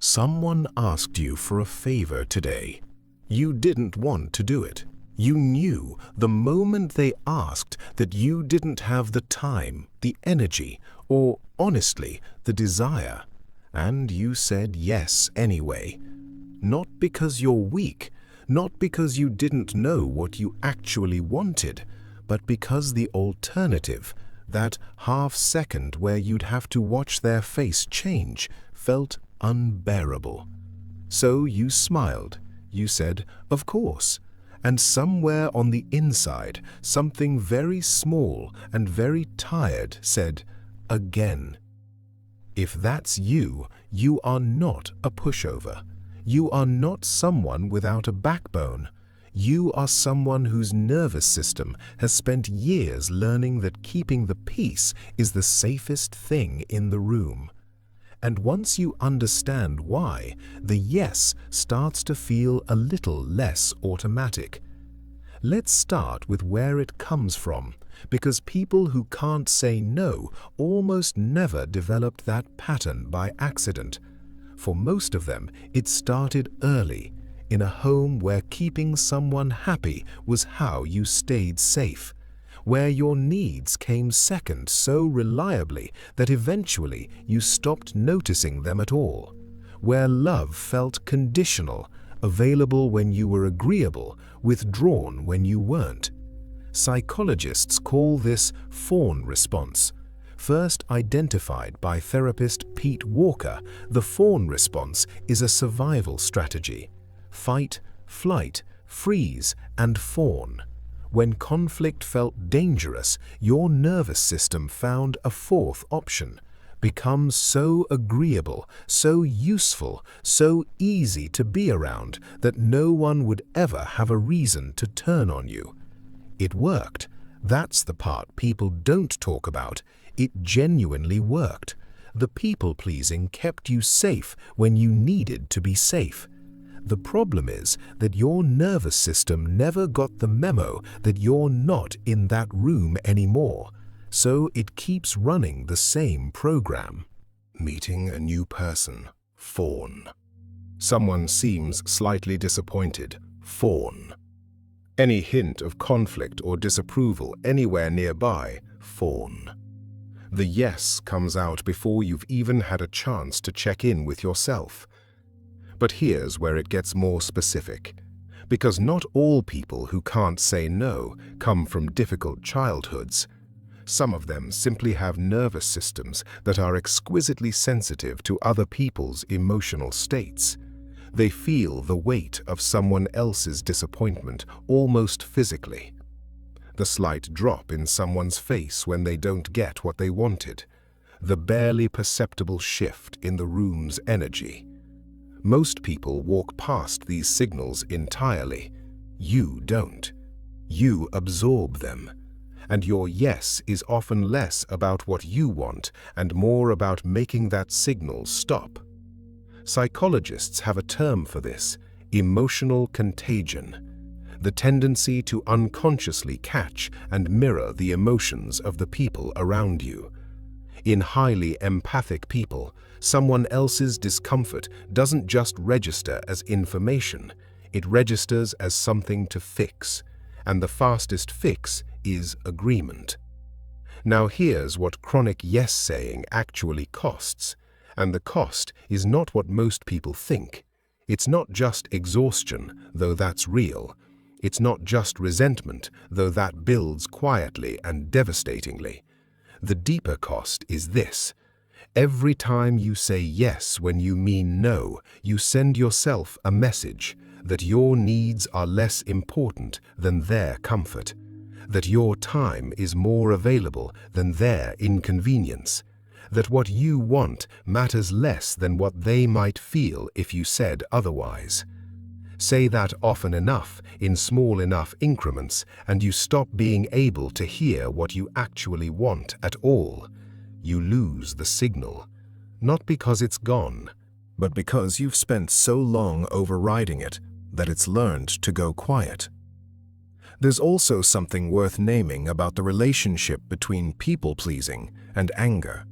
Someone asked you for a favor today. You didn't want to do it. You knew the moment they asked that you didn't have the time, the energy, or honestly, the desire. And you said yes anyway. Not because you're weak, not because you didn't know what you actually wanted, but because the alternative, that half second where you'd have to watch their face change, felt unbearable. So you smiled. You said, "Of course." And somewhere on the inside, something very small and very tired said, "Again." If that's you, you are not a pushover. You are not someone without a backbone. You are someone whose nervous system has spent years learning that keeping the peace is the safest thing in the room. And once you understand why, the yes starts to feel a little less automatic. Let's start with where it comes from, because people who can't say no almost never developed that pattern by accident. For most of them, it started early, in a home where keeping someone happy was how you stayed safe, where your needs came second so reliably that eventually you stopped noticing them at all, where love felt conditional, available when you were agreeable, withdrawn when you weren't. Psychologists call this Fawn Response. First identified by therapist Pete Walker, the Fawn Response is a survival strategy. Fight, flight, freeze, and fawn. When conflict felt dangerous, your nervous system found a fourth option: become so agreeable, so useful, so easy to be around that no one would ever have a reason to turn on you. It worked. That's the part people don't talk about. It genuinely worked. The people-pleasing kept you safe when you needed to be safe. The problem is that your nervous system never got the memo that you're not in that room anymore, so it keeps running the same program. Meeting a new person. Fawn. Someone seems slightly disappointed. Fawn. Any hint of conflict or disapproval anywhere nearby. Fawn. The yes comes out before you've even had a chance to check in with yourself. But here's where it gets more specific. Because not all people who can't say no come from difficult childhoods. Some of them simply have nervous systems that are exquisitely sensitive to other people's emotional states. They feel the weight of someone else's disappointment almost physically. The slight drop in someone's face when they don't get what they wanted. The barely perceptible shift in the room's energy. Most people walk past these signals entirely. You don't. You absorb them. And your yes is often less about what you want and more about making that signal stop. Psychologists have a term for this: emotional contagion. The tendency to unconsciously catch and mirror the emotions of the people around you. In highly empathic people, someone else's discomfort doesn't just register as information, it registers as something to fix, and the fastest fix is agreement. Now here's what chronic yes-saying actually costs, and the cost is not what most people think. It's not just exhaustion, though that's real. It's not just resentment, though that builds quietly and devastatingly. The deeper cost is this: every time you say yes when you mean no, you send yourself a message that your needs are less important than their comfort, that your time is more available than their inconvenience, that what you want matters less than what they might feel if you said otherwise. Say that often enough, in small enough increments, and you stop being able to hear what you actually want at all. You lose the signal, not because it's gone, but because you've spent so long overriding it that it's learned to go quiet. There's also something worth naming about the relationship between people-pleasing and anger.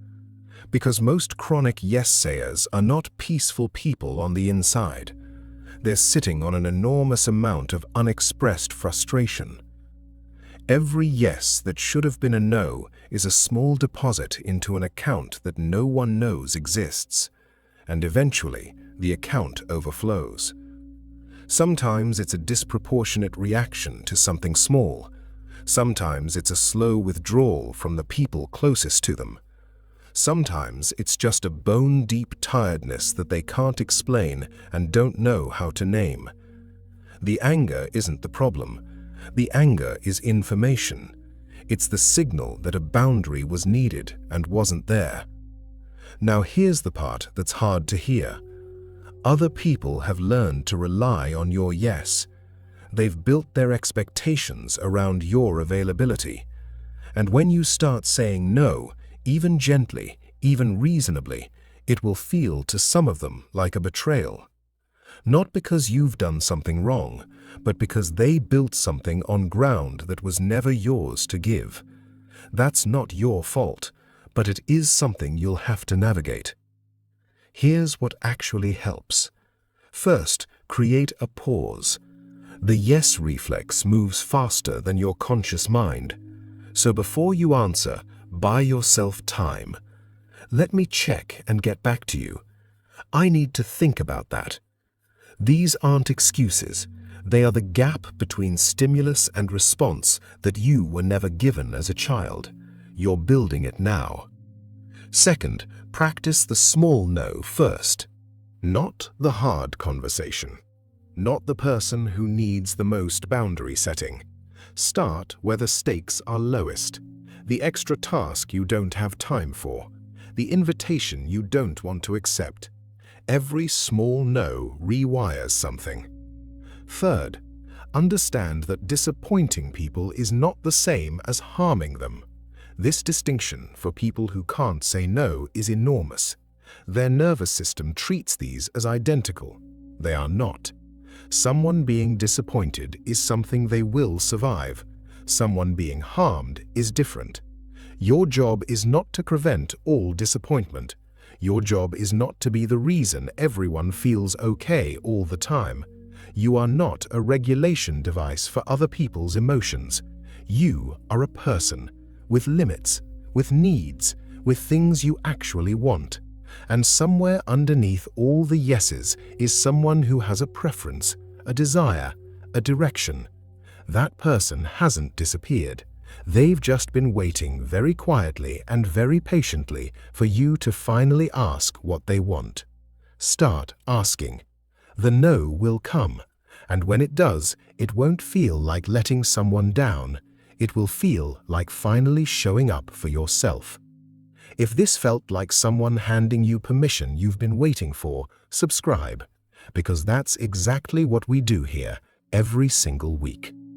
Because most chronic yes-sayers are not peaceful people on the inside. They're sitting on an enormous amount of unexpressed frustration. Every yes that should have been a no is a small deposit into an account that no one knows exists, and eventually the account overflows. Sometimes it's a disproportionate reaction to something small. Sometimes it's a slow withdrawal from the people closest to them. Sometimes it's just a bone-deep tiredness that they can't explain and don't know how to name. The anger isn't the problem. The anger is information. It's the signal that a boundary was needed and wasn't there. Now here's the part that's hard to hear. Other people have learned to rely on your yes. They've built their expectations around your availability. And when you start saying no, even gently, even reasonably, it will feel to some of them like a betrayal. Not because you've done something wrong, but because they built something on ground that was never yours to give. That's not your fault, but it is something you'll have to navigate. Here's what actually helps. First, create a pause. The yes reflex moves faster than your conscious mind. So before you answer, buy yourself time. Let me check and get back to you. I need to think about that. These aren't excuses. They are the gap between stimulus and response that you were never given as a child. You're building it now. Second, practice the small no first. Not the hard conversation. Not the person who needs the most boundary setting. Start where the stakes are lowest. The extra task you don't have time for. The invitation you don't want to accept. Every small no rewires something. Third, understand that disappointing people is not the same as harming them. This distinction for people who can't say no is enormous. Their nervous system treats these as identical. They are not. Someone being disappointed is something they will survive. Someone being harmed is different. Your job is not to prevent all disappointment. Your job is not to be the reason everyone feels okay all the time. You are not a regulation device for other people's emotions. You are a person, with limits, with needs, with things you actually want. And somewhere underneath all the yeses is someone who has a preference, a desire, a direction. That person hasn't disappeared. They've just been waiting very quietly and very patiently for you to finally ask what they want. Start asking. The no will come, and when it does, it won't feel like letting someone down. It will feel like finally showing up for yourself. If this felt like someone handing you permission you've been waiting for, subscribe, because that's exactly what we do here every single week.